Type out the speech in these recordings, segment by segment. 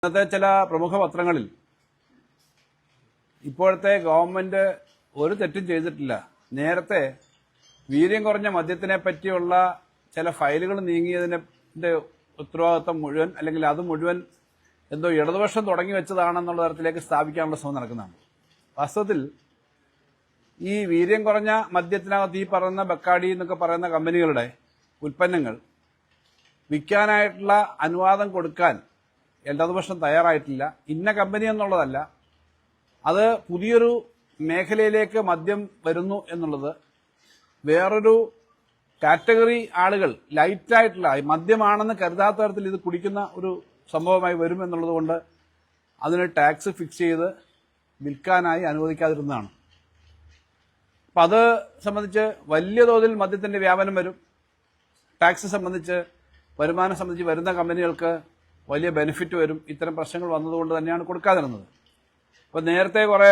ഇന്നത്തെ ചില പ്രമുഖ പത്രങ്ങളിൽ ഇപ്പോഴത്തെ ഗവൺമെന്റ് ഒരു തെറ്റും ചെയ്തിട്ടില്ല. നേരത്തെ വീര്യം കുറഞ്ഞ മദ്യത്തിനെ പറ്റിയുള്ള ചില ഫയലുകൾ നീങ്ങിയതിന്റെ ഉത്തരവാദിത്വം മുഴുവൻ അല്ലെങ്കിൽ അത് മുഴുവൻ എന്തോ ഇടതുപക്ഷം തുടങ്ങി വെച്ചതാണെന്നുള്ള തരത്തിലേക്ക് സ്ഥാപിക്കാനുള്ള ശ്രമം നടക്കുന്നതാണ്. വാസ്തവത്തിൽ ഈ വീര്യം കുറഞ്ഞ മദ്യത്തിനകത്ത് ഈ പറയുന്ന ബക്കാഡി എന്നൊക്കെ പറയുന്ന കമ്പനികളുടെ ഉൽപ്പന്നങ്ങൾ വിൽക്കാനായിട്ടുള്ള അനുവാദം കൊടുക്കാൻ ഇടതുപക്ഷം തയ്യാറായിട്ടില്ല. ഇന്ന കമ്പനി എന്നുള്ളതല്ല, അത് പുതിയൊരു മേഖലയിലേക്ക് മദ്യം വരുന്നു എന്നുള്ളത് വേറൊരു കാറ്റഗറി ആളുകൾ ലൈറ്റായിട്ടുള്ള മദ്യമാണെന്ന് കരുതാത്ത തരത്തിൽ ഇത് കുടിക്കുന്ന ഒരു സംഭവമായി വരും എന്നുള്ളത് കൊണ്ട് അതിന് ടാക്സ് ഫിക്സ് ചെയ്ത് വിൽക്കാനായി അനുവദിക്കാതിരുന്നതാണ്. അപ്പം അത് സംബന്ധിച്ച് വലിയ തോതിൽ മദ്യത്തിന്റെ വ്യാപനം വരും. ടാക്സ് സംബന്ധിച്ച് വരുമാനം സംബന്ധിച്ച് വരുന്ന കമ്പനികൾക്ക് വലിയ ബെനിഫിറ്റ് വരും. ഇത്തരം പ്രശ്നങ്ങൾ വന്നതുകൊണ്ട് തന്നെയാണ് കൊടുക്കാതിരുന്നത്. അപ്പോൾ നേരത്തെ കുറെ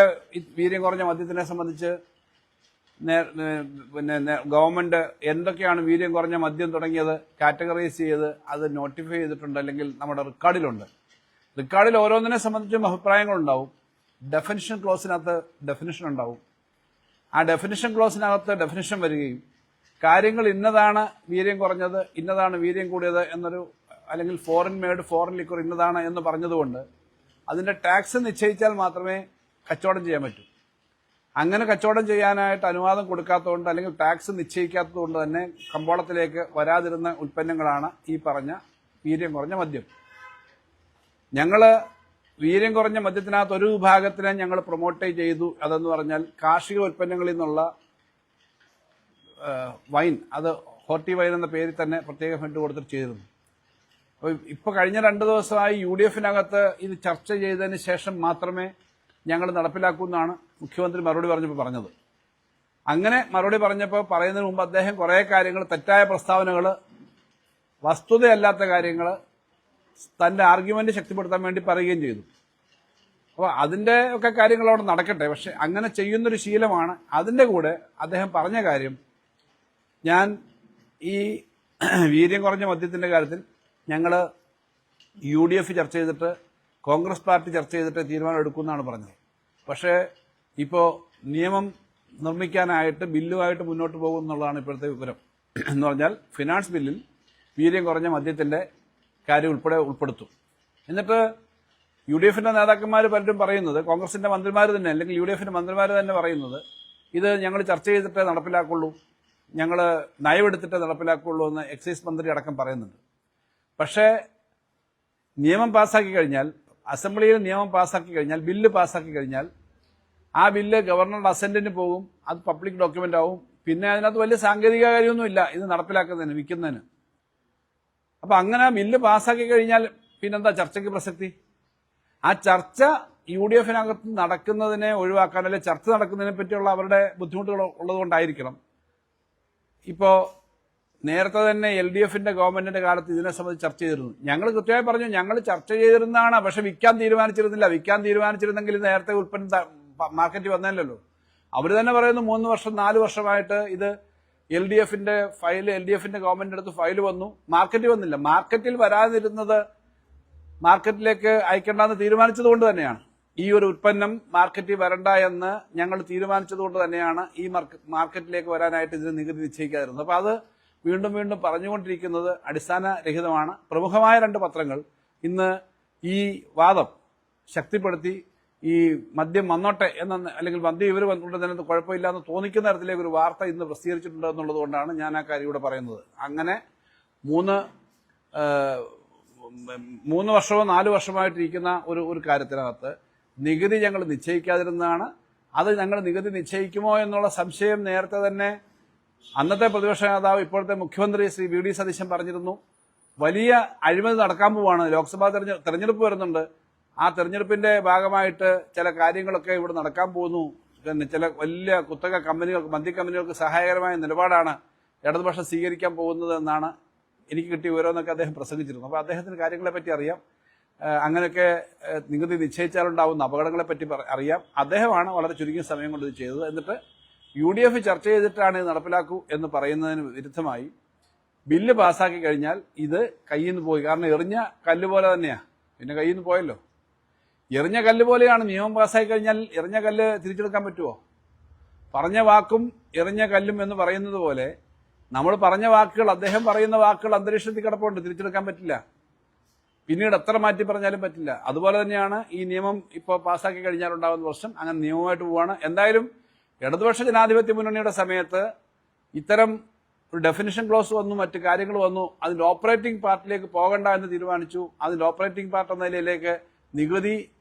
വീര്യം കുറഞ്ഞ മദ്യത്തിനെ സംബന്ധിച്ച് ഗവൺമെന്റ് എന്തൊക്കെയാണ് വീര്യം കുറഞ്ഞ മദ്യം തുടങ്ങിയത് കാറ്റഗറൈസ് ചെയ്ത് അത് നോട്ടിഫൈ ചെയ്തിട്ടുണ്ട്, അല്ലെങ്കിൽ നമ്മുടെ റെക്കോർഡിലുണ്ട്. റെക്കോർഡിൽ ഓരോന്നിനെ സംബന്ധിച്ചും അഭിപ്രായങ്ങളുണ്ടാവും. ഡെഫിനിഷൻ ക്ലോസിനകത്ത് ഡെഫിനിഷൻ ഉണ്ടാവും. ആ ഡെഫിനിഷൻ ക്ലോസിനകത്ത് ഡെഫിനിഷൻ വരികയും കാര്യങ്ങൾ ഇന്നതാണ് വീര്യം കുറഞ്ഞത്, ഇന്നതാണ് വീര്യം കൂടിയത് എന്നൊരു, അല്ലെങ്കിൽ ഫോറിൻ മെയ്ഡ് ഫോറിൻ ലിക്വർ ഇന്നതാണ് എന്ന് പറഞ്ഞതുകൊണ്ട് അതിന്റെ ടാക്സ് നിശ്ചയിച്ചാൽ മാത്രമേ കച്ചവടം ചെയ്യാൻ പറ്റൂ. അങ്ങനെ കച്ചവടം ചെയ്യാനായിട്ട് അനുവാദം കൊടുക്കാത്തതുകൊണ്ട് അല്ലെങ്കിൽ ടാക്സ് നിശ്ചയിക്കാത്തതുകൊണ്ട് തന്നെ കമ്പോളത്തിലേക്ക് വരാതിരുന്ന ഉൽപ്പന്നങ്ങളാണ് ഈ പറഞ്ഞ വീര്യം കുറഞ്ഞ മദ്യം. ഞങ്ങള് വീര്യം കുറഞ്ഞ മദ്യത്തിനകത്ത് ഒരു വിഭാഗത്തിനെ ഞങ്ങൾ പ്രൊമോട്ട് ചെയ്തു. അതെന്ന് പറഞ്ഞാൽ കാർഷിക ഉൽപ്പന്നങ്ങളിൽ നിന്നുള്ള വൈൻ, അത് ഹോർട്ടി വൈൻ എന്ന പേരിൽ തന്നെ പ്രത്യേക ഫണ്ട് കൊടുത്തിട്ട് ചെയ്തിരുന്നു. അപ്പോൾ ഇപ്പോൾ കഴിഞ്ഞ 2 ദിവസമായി UDF-നകത്ത് ഇത് ചർച്ച ചെയ്തതിന് ശേഷം മാത്രമേ ഞങ്ങൾ നടപ്പിലാക്കൂ എന്നാണ് മുഖ്യമന്ത്രി മറുപടി പറഞ്ഞപ്പോൾ പറഞ്ഞത്. അങ്ങനെ മറുപടി പറഞ്ഞപ്പോൾ പറയുന്നതിന് മുമ്പ് അദ്ദേഹം കുറേ കാര്യങ്ങൾ, തെറ്റായ പ്രസ്താവനകൾ, വസ്തുതയല്ലാത്ത കാര്യങ്ങൾ തന്റെ ആർഗ്യുമെന്റ് ശക്തിപ്പെടുത്താൻ വേണ്ടി പറയുകയും ചെയ്തു. അപ്പോൾ അതിന്റെ ഒക്കെ കാര്യങ്ങൾ അവിടെ നടക്കട്ടെ. പക്ഷെ അങ്ങനെ ചെയ്യുന്നൊരു ശീലമാണ്. അതിന്റെ കൂടെ അദ്ദേഹം പറഞ്ഞ കാര്യം, ഞാൻ ഈ വീര്യം കുറഞ്ഞ മദ്യത്തിന്റെ കാര്യത്തിൽ ഞങ്ങൾ UDF ചർച്ച ചെയ്തിട്ട് കോൺഗ്രസ് പാർട്ടി ചർച്ച ചെയ്തിട്ട് തീരുമാനം എടുക്കുമെന്നാണ് പറഞ്ഞത്. പക്ഷേ ഇപ്പോൾ നിയമം നിർമ്മിക്കാനായിട്ട് ബില്ലുമായിട്ട് മുന്നോട്ട് പോകും എന്നുള്ളതാണ് ഇപ്പോഴത്തെ വിവരം. എന്ന് പറഞ്ഞാൽ ഫിനാൻസ് ബില്ലിൽ വീര്യം കുറഞ്ഞ മദ്യത്തിന്റെ കാര്യം ഉൾപ്പെടെ ഉൾപ്പെടുത്തും. എന്നിട്ട് UDF-ന്റെ നേതാക്കന്മാർ പലരും പറയുന്നത്, കോൺഗ്രസിന്റെ മന്ത്രിമാർ തന്നെ അല്ലെങ്കിൽ UDF-ന്റെ മന്ത്രിമാർ തന്നെ പറയുന്നത്, ഇത് ഞങ്ങൾ ചർച്ച ചെയ്തിട്ടേ നടപ്പിലാക്കുള്ളൂ, ഞങ്ങൾ നയമെടുത്തിട്ടേ നടപ്പിലാക്കുള്ളൂ എന്ന് എക്സൈസ് മന്ത്രി അടക്കം പറയുന്നുണ്ട്. പക്ഷേ നിയമം പാസ്സാക്കി കഴിഞ്ഞാൽ, അസംബ്ലിയിൽ നിയമം പാസ്സാക്കി കഴിഞ്ഞാൽ, ബില്ല് പാസ്സാക്കി കഴിഞ്ഞാൽ ആ ബില്ല് ഗവർണറുടെ അസന്റിന് പോകും, അത് പബ്ലിക് ഡോക്യുമെന്റ് ആവും. പിന്നെ അതിനകത്ത് വലിയ സാങ്കേതിക കാര്യമൊന്നുമില്ല ഇത് നടപ്പിലാക്കുന്നതിന്, വിൽക്കുന്നതിന്. അപ്പൊ അങ്ങനെ ബില്ല് പാസ്സാക്കി കഴിഞ്ഞാൽ പിന്നെന്താ ചർച്ചയ്ക്ക് പ്രസക്തി? ആ ചർച്ച UDF-നകത്ത് നടക്കുന്നതിനെ ഒഴിവാക്കാൻ, അല്ലെങ്കിൽ ചർച്ച നടക്കുന്നതിനെ പറ്റിയുള്ള അവരുടെ ബുദ്ധിമുട്ടുകൾ ഉള്ളതുകൊണ്ടായിരിക്കണം. ഇപ്പോ നേരത്തെ തന്നെ LDF-ന്റെ ഗവൺമെന്റിന്റെ കാലത്ത് ഇതിനെ സംബന്ധിച്ച് ചർച്ച ചെയ്തിരുന്നു. ഞങ്ങൾ കൃത്യമായി പറഞ്ഞു, ഞങ്ങൾ ചർച്ച ചെയ്തിരുന്നതാണ്, പക്ഷെ വിൽക്കാൻ തീരുമാനിച്ചിരുന്നില്ല. വിൽക്കാൻ തീരുമാനിച്ചിരുന്നെങ്കിൽ നേരത്തെ ഉൽപ്പന്നം മാർക്കറ്റിൽ വന്നല്ലോ. അവർ തന്നെ പറയുന്നു 3 വർഷം 4 വർഷമായിട്ട് ഇത് LDF-ന്റെ ഫയല്, LDF-ന്റെ ഗവൺമെന്റിന്റെ അടുത്ത് ഫയല് വന്നു, മാർക്കറ്റിൽ വന്നില്ല. മാർക്കറ്റിൽ വരാതിരുന്നത് മാർക്കറ്റിലേക്ക് അയക്കേണ്ടെന്ന് തീരുമാനിച്ചതുകൊണ്ട് തന്നെയാണ്. ഈ ഒരു ഉൽപ്പന്നം മാർക്കറ്റിൽ വരണ്ട എന്ന് ഞങ്ങൾ തീരുമാനിച്ചതുകൊണ്ട് തന്നെയാണ് ഈ മാർക്കറ്റിലേക്ക് വരാനായിട്ട് ഇതിന് നികുതി നിശ്ചയിക്കാതിരുന്നത്. അപ്പൊ അത് വീണ്ടും വീണ്ടും പറഞ്ഞുകൊണ്ടിരിക്കുന്നത് അടിസ്ഥാനരഹിതമാണ്. പ്രമുഖമായ 2 പത്രങ്ങൾ ഇന്ന് ഈ വാദം ശക്തിപ്പെടുത്തി ഈ മദ്യം വന്നോട്ടെ എന്ന, അല്ലെങ്കിൽ മദ്യം ഇവർ വന്നുകൊണ്ടതിനകത്ത് കുഴപ്പമില്ല എന്ന് തോന്നിക്കുന്ന തരത്തിലേക്ക് ഒരു വാർത്ത ഇന്ന് പ്രസിദ്ധീകരിച്ചിട്ടുണ്ട് എന്നുള്ളത് കൊണ്ടാണ് ഞാൻ ആ കാര്യം ഇവിടെ പറയുന്നത്. അങ്ങനെ 3 വർഷമോ 4 വർഷമായിട്ടിരിക്കുന്ന ഒരു കാര്യത്തിനകത്ത് നികുതി ഞങ്ങൾ നിശ്ചയിക്കാതിരുന്നതാണ്. അത് ഞങ്ങൾ നികുതി നിശ്ചയിക്കുമോ എന്നുള്ള സംശയം നേരത്തെ തന്നെ അന്നത്തെ പ്രതിപക്ഷ നേതാവ് ഇപ്പോഴത്തെ മുഖ്യമന്ത്രി ശ്രീ VD സതീശൻ പറഞ്ഞിരുന്നു. വലിയ അഴിമതി നടക്കാൻ പോവാണ്, ലോക്സഭാ തെരഞ്ഞെടുപ്പ് വരുന്നുണ്ട്, ആ തെരഞ്ഞെടുപ്പിന്റെ ഭാഗമായിട്ട് ചില കാര്യങ്ങളൊക്കെ ഇവിടെ നടക്കാൻ പോകുന്നു, ചില വലിയ കുത്തക കമ്പനികൾക്ക്, മദ്യ കമ്പനികൾക്ക് സഹായകരമായ നിലപാടാണ് ഇടതുപക്ഷം സ്വീകരിക്കാൻ പോകുന്നത് എന്നാണ് എനിക്ക് കിട്ടിയ വിവരമെന്നൊക്കെ അദ്ദേഹം പ്രസംഗിച്ചിരുന്നു. അപ്പോൾ അദ്ദേഹത്തിന് കാര്യങ്ങളെ പറ്റി അറിയാം, അങ്ങനെയൊക്കെ നികുതി നിശ്ചയിച്ചാലുണ്ടാവുന്ന അപകടങ്ങളെ പറ്റി അറിയാം. അദ്ദേഹമാണ് വളരെ ചുരുങ്ങിയ സമയം കൊണ്ട് ഇത് ചെയ്തത്. എന്നിട്ട് UDF ചർച്ച ചെയ്തിട്ടാണ് ഇത് നടപ്പിലാക്കൂ എന്ന് പറയുന്നതിന് വിരുദ്ധമായി ബില്ല് പാസ്സാക്കി കഴിഞ്ഞാൽ ഇത് കയ്യിൽ നിന്ന് പോയി. കാരണം എറിഞ്ഞ കല്ല് പോലെ തന്നെയാണ്, പിന്നെ കയ്യിൽ നിന്ന് പോയല്ലോ. എറിഞ്ഞ കല്ല് പോലെയാണ് നിയമം പാസ്സായി കഴിഞ്ഞാൽ എറിഞ്ഞ കല്ല് തിരിച്ചെടുക്കാൻ പറ്റുമോ? പറഞ്ഞ വാക്കും എറിഞ്ഞ കല്ലും എന്ന് പറയുന്നത് പോലെ നമ്മൾ പറഞ്ഞ വാക്കുകൾ, അദ്ദേഹം പറയുന്ന വാക്കുകൾ അന്തരീക്ഷത്തിൽ കിടപ്പുണ്ട്, തിരിച്ചെടുക്കാൻ പറ്റില്ല. പിന്നീട് എത്ര മാറ്റി പറഞ്ഞാലും പറ്റില്ല. അതുപോലെ തന്നെയാണ് ഈ നിയമം ഇപ്പോൾ പാസ്സാക്കി കഴിഞ്ഞാൽ ഉണ്ടാകുന്ന പ്രശ്നം. അങ്ങനെ നിയമമായിട്ട് പോവാണ്. എന്തായാലും ഇടതുപക്ഷ ജനാധിപത്യ മുന്നണിയുടെ സമയത്ത് ഇത്തരം ഒരു ഡെഫിനിഷൻ ക്ലോസ് വന്നു, മറ്റു കാര്യങ്ങൾ വന്നു. അതിന്റെ ഓപ്പറേറ്റിംഗ് പാർട്ടിലേക്ക് പോകണ്ട എന്ന് തീരുമാനിച്ചു. അതിന്റെ ഓപ്പറേറ്റിംഗ് പാർട്ട് എന്ന നിലയിലേക്ക് നികുതി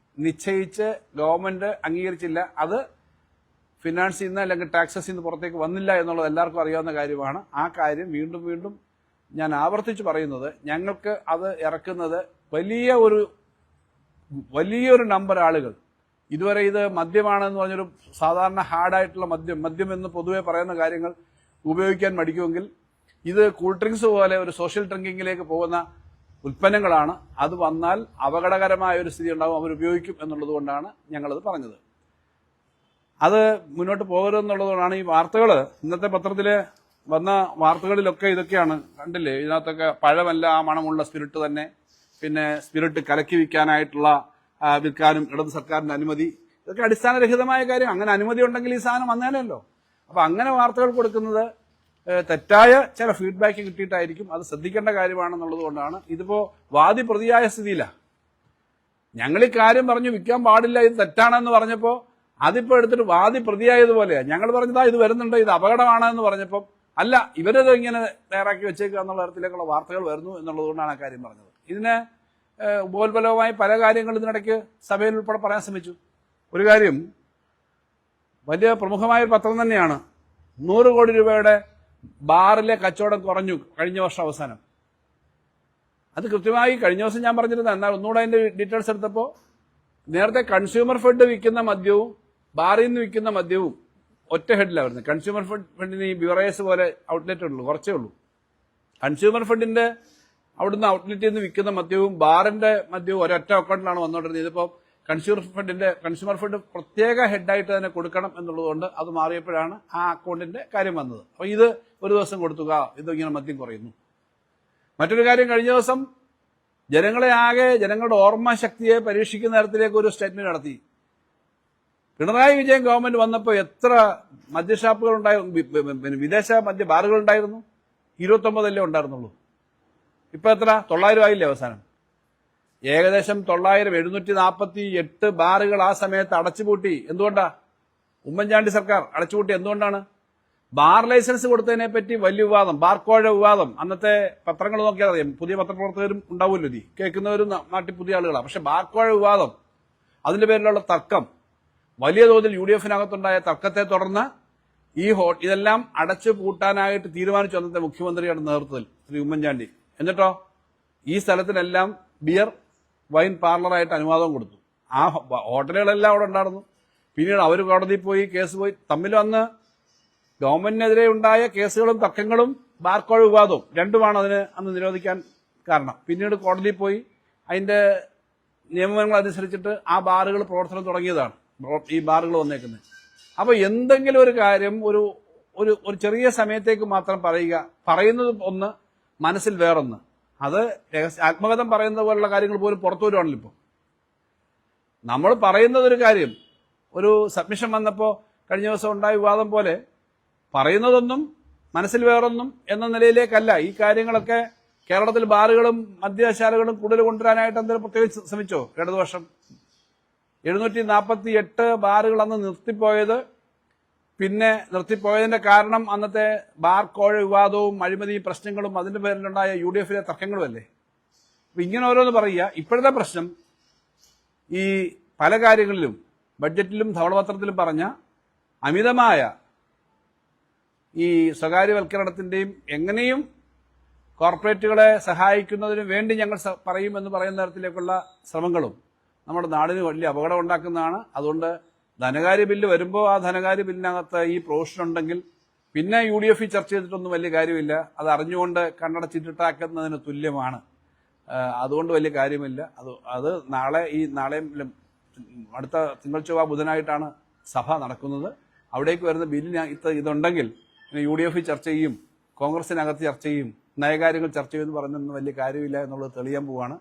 നിശ്ചയിച്ച് ഗവൺമെന്റ് അംഗീകരിച്ചില്ല. അത് ഫിനാൻസിൽ നിന്ന് അല്ലെങ്കിൽ ടാക്സസിൽ നിന്ന് പുറത്തേക്ക് വന്നില്ല എന്നുള്ളത് എല്ലാവർക്കും അറിയാവുന്ന കാര്യമാണ്. ആ കാര്യം വീണ്ടും വീണ്ടും ഞാൻ ആവർത്തിച്ച് പറയുന്നത്, ഞങ്ങൾക്ക് അത് ഇറക്കുന്നത് വലിയൊരു നമ്പർ ആളുകൾ ഇതുവരെ ഇത് മദ്യമാണെന്ന് പറഞ്ഞൊരു സാധാരണ ഹാർഡായിട്ടുള്ള മദ്യം എന്ന് പൊതുവെ പറയുന്ന കാര്യങ്ങൾ ഉപയോഗിക്കാൻ മടിക്കുമെങ്കിൽ ഇത് കൂൾ ഡ്രിങ്ക്സ് പോലെ ഒരു സോഷ്യൽ ഡ്രിങ്കിങ്ങിലേക്ക് പോകുന്ന ഉൽപ്പന്നങ്ങളാണ്. അത് വന്നാൽ അപകടകരമായ ഒരു സ്ഥിതി ഉണ്ടാകും, അവരുപയോഗിക്കും എന്നുള്ളത് കൊണ്ടാണ് ഞങ്ങളത് പറഞ്ഞത്. അത് മുന്നോട്ട് പോകരുതെന്നുള്ളതുകൊണ്ടാണ് ഈ വാർത്തകൾ, ഇന്നത്തെ പത്രത്തിൽ വന്ന വാർത്തകളിലൊക്കെ ഇതൊക്കെയാണ് കണ്ടില്ലേ. ഇതിനകത്തൊക്കെ പഴമല്ല, ആ മണമുള്ള സ്പിരിറ്റ് തന്നെ, പിന്നെ സ്പിരിറ്റ് കലക്കി വിൽക്കാനും ഇടത് സർക്കാരിന്റെ അനുമതി, ഇതൊക്കെ അടിസ്ഥാനരഹിതമായ കാര്യം. അങ്ങനെ അനുമതി ഉണ്ടെങ്കിൽ ഈ സാധനം വന്നേനല്ലോ. അപ്പൊ അങ്ങനെ വാർത്തകൾ കൊടുക്കുന്നത് തെറ്റായ ചില ഫീഡ്ബാക്ക് കിട്ടിയിട്ടായിരിക്കും. അത് ശ്രദ്ധിക്കേണ്ട കാര്യമാണെന്നുള്ളത് കൊണ്ടാണ്. ഇതിപ്പോ വാദി പ്രതിയായ സ്ഥിതിയിലാണ്. ഞങ്ങൾ ഈ കാര്യം പറഞ്ഞു വിൽക്കാൻ പാടില്ല, ഇത് തെറ്റാണെന്ന് പറഞ്ഞപ്പോ അതിപ്പോ എടുത്തിട്ട് വാദി പ്രതിയായതുപോലെയാണ്. ഞങ്ങൾ പറഞ്ഞതാ ഇത് വരുന്നുണ്ട്, ഇത് അപകടമാണെന്ന് പറഞ്ഞപ്പോൾ അല്ല, ഇവരത് ഇങ്ങനെ തയ്യാറാക്കി വെച്ചേക്കുക എന്നുള്ള തരത്തിലേക്കുള്ള വാർത്തകൾ വരുന്നു എന്നുള്ളത് കൊണ്ടാണ് ആ കാര്യം പറഞ്ഞത്. ഇതിന് ഉപോത്ബലവുമായി പല കാര്യങ്ങളും ഇതിനിടയ്ക്ക് സഭയിൽ ഉൾപ്പെടെ പറയാൻ ശ്രമിച്ചു. ഒരു കാര്യം, വലിയ പ്രമുഖമായ ഒരു പത്രം തന്നെയാണ്, 100 കോടി രൂപയുടെ ബാറിലെ കച്ചവടം കുറഞ്ഞു കഴിഞ്ഞ വർഷം അവസാനം. അത് കൃത്യമായി കഴിഞ്ഞ ദിവസം ഞാൻ പറഞ്ഞിരുന്നു. എന്നാൽ ഒന്നുകൂടെ അതിന്റെ ഡീറ്റെയിൽസ് എടുത്തപ്പോൾ നേരത്തെ കൺസ്യൂമർ ഫെഡ് വിൽക്കുന്ന മദ്യവും ബാറിൽ നിന്ന് വിൽക്കുന്ന മദ്യവും ഒറ്റ ഹെഡിലാണ് വരുന്നത്. കൺസ്യൂമർ ഫെഡിന് ഈ ബിവറേജ് പോലെ ഔട്ട്ലെറ്റ് ഉള്ളൂ, കുറച്ചേ ഉള്ളൂ. കൺസ്യൂമർ ഫെഡിന്റെ അവിടുന്ന് ഔട്ട്ലെറ്റിൽ നിന്ന് വിൽക്കുന്ന മദ്യവും ബാറിന്റെ മദ്യവും ഒരൊറ്റ അക്കൗണ്ടിലാണ് വന്നുകൊണ്ടിരുന്നത്. ഇതിപ്പോൾ കൺസ്യൂമർ ഫെഡ് പ്രത്യേക ഹെഡായിട്ട് തന്നെ കൊടുക്കണം എന്നുള്ളതുകൊണ്ട് അത് മാറിയപ്പോഴാണ് ആ അക്കൗണ്ടിന്റെ കാര്യം വന്നത്. അപ്പൊ ഇത് ഒരു ദിവസം കൊടുത്തുക, ഇതിങ്ങനെ മദ്യം കുറയുന്നു. മറ്റൊരു കാര്യം, കഴിഞ്ഞ ദിവസം ജനങ്ങളുടെ ഓർമ്മശക്തിയെ പരീക്ഷിക്കുന്ന തരത്തിലേക്ക് ഒരു സ്റ്റേറ്റ്മെന്റ് നടത്തി. പിണറായി വിജയൻ ഗവൺമെന്റ് വന്നപ്പോൾ എത്ര മദ്യഷാപ്പുകൾ ഉണ്ടായിരുന്നു, വിദേശ മദ്യ ബാറുകൾ ഉണ്ടായിരുന്നു? 29 ഉണ്ടായിരുന്നുള്ളൂ. ഇപ്പൊ എത്ര? 900 ആയില്ലേ അവസാനം? ഏകദേശം 900, 748 ബാറുകൾ ആ സമയത്ത് അടച്ചുപൂട്ടി. എന്തുകൊണ്ടാ? ഉമ്മൻചാണ്ടി സർക്കാർ അടച്ചുപൂട്ടി. എന്തുകൊണ്ടാണ്? ബാർ ലൈസൻസ് കൊടുത്തതിനെ പറ്റി വലിയ വിവാദം, ബാർക്കോഴ വിവാദം. അന്നത്തെ പത്രങ്ങൾ നോക്കിയാൽ അറിയാം, പുതിയ പത്രപ്രവർത്തകരും ഉണ്ടാവുമല്ലോ, ഈ കേൾക്കുന്നവരും നാട്ടിൽ പുതിയ ആളുകളാണ്. പക്ഷെ ബാർക്കോഴ വിവാദം, അതിന്റെ പേരിലുള്ള തർക്കം, വലിയ തോതിൽ UDF-നകത്തുണ്ടായ തർക്കത്തെ തുടർന്ന് ഇതെല്ലാം അടച്ചു പൂട്ടാനായിട്ട് തീരുമാനിച്ചു അന്നത്തെ മുഖ്യമന്ത്രിയുടെ നേതൃത്വത്തിൽ ശ്രീ ഉമ്മൻചാണ്ടി. എന്നിട്ടോ ഈ സ്ഥലത്തിനെല്ലാം ബിയർ വൈൻ പാർലറായിട്ട് അനുവാദം കൊടുത്തു. ആ ഹോട്ടലുകളെല്ലാം അവിടെ ഉണ്ടായിരുന്നു. പിന്നീട് അവർ കോടതിയിൽ പോയി, കേസ് പോയി. തമ്മിലും അന്ന് ഗവൺമെന്റിനെതിരെ ഉണ്ടായ കേസുകളും തർക്കങ്ങളും ബാർക്കോഴ വിവാദവും രണ്ടുമാണ് അതിന് അന്ന് നിരോധിക്കാൻ കാരണം. പിന്നീട് കോടതിയിൽ പോയി അതിന്റെ നിയമങ്ങൾ അനുസരിച്ചിട്ട് ആ ബാറുകൾ പ്രവർത്തനം തുടങ്ങിയതാണ് ഈ ബാറുകൾ വന്നേക്കുന്നത്. അപ്പൊ എന്തെങ്കിലും ഒരു കാര്യം ഒരു ചെറിയ സമയത്തേക്ക് മാത്രം പറയുന്നത് ഒന്ന്, മനസ്സിൽ വേറൊന്ന്. അത് ആത്മകഥം പറയുന്നത് പോലുള്ള കാര്യങ്ങൾ പോലും പുറത്തു വരുവാണല്ലോ. ഇപ്പോൾ നമ്മൾ പറയുന്നത് ഒരു കാര്യം, ഒരു സബ്മിഷൻ വന്നപ്പോൾ കഴിഞ്ഞ ദിവസം ഉണ്ടായ വിവാദം പോലെ പറയുന്നതൊന്നും മനസ്സിൽ വേറൊന്നും എന്ന നിലയിലേക്കല്ല. ഈ കാര്യങ്ങളൊക്കെ കേരളത്തിൽ ബാറുകളും മദ്യശാലകളും കൂടുതൽ കൊണ്ടുവരാനായിട്ട് എന്തെങ്കിലും പ്രത്യേകിച്ച് ശ്രമിച്ചോ? ഇടതുപക്ഷം 748 ബാറുകൾ അന്ന് നിർത്തിപ്പോയത്, പിന്നെ നിർത്തിപ്പോയതിന്റെ കാരണം അന്നത്തെ ബാർ കോഴ വിവാദവും അഴിമതി പ്രശ്നങ്ങളും അതിന്റെ പേരിലുണ്ടായ UDF-ലെ തർക്കങ്ങളും അല്ലേ? അപ്പൊ ഇങ്ങനെ ഓരോന്ന് പറയുക. ഇപ്പോഴത്തെ പ്രശ്നം ഈ പല കാര്യങ്ങളിലും ബഡ്ജറ്റിലും ധവളപത്രത്തിലും പറഞ്ഞ അമിതമായ ഈ സ്വകാര്യവൽക്കരണത്തിന്റെയും എങ്ങനെയും കോർപ്പറേറ്റുകളെ സഹായിക്കുന്നതിന് വേണ്ടി ഞങ്ങൾ പറയുമെന്ന് പറയുന്ന തരത്തിലേക്കുള്ള ശ്രമങ്ങളും നമ്മുടെ നാടിന് വലിയ അപകടം ഉണ്ടാക്കുന്നതാണ്. അതുകൊണ്ട് ധനകാര്യ ബില്ല് വരുമ്പോൾ ആ ധനകാര്യ ബില്ലിനകത്ത് ഈ പ്രൊവിഷൻ ഉണ്ടെങ്കിൽ പിന്നെ UDF ചർച്ച ചെയ്തിട്ടൊന്നും വലിയ കാര്യമില്ല. അത് അറിഞ്ഞുകൊണ്ട് കണ്ണടച്ചിട്ടിട്ടാക്കുന്നതിന് തുല്യമാണ്. അതുകൊണ്ട് വലിയ കാര്യമില്ല. അത് നാളെയും അടുത്ത തിങ്കൾ ചൊവ്വ ബുധനായിട്ടാണ് സഭ നടക്കുന്നത്. അവിടേക്ക് വരുന്ന ബില്ലിന് ഇതുണ്ടെങ്കിൽ UDF ചർച്ച ചെയ്യും, കോൺഗ്രസിനകത്ത് ചർച്ച ചെയ്യും, നയകാര്യങ്ങൾ ചർച്ച ചെയ്യുമെന്ന് പറഞ്ഞൊന്നും വലിയ കാര്യമില്ല എന്നുള്ളത് തെളിയാൻ പോവാണ്.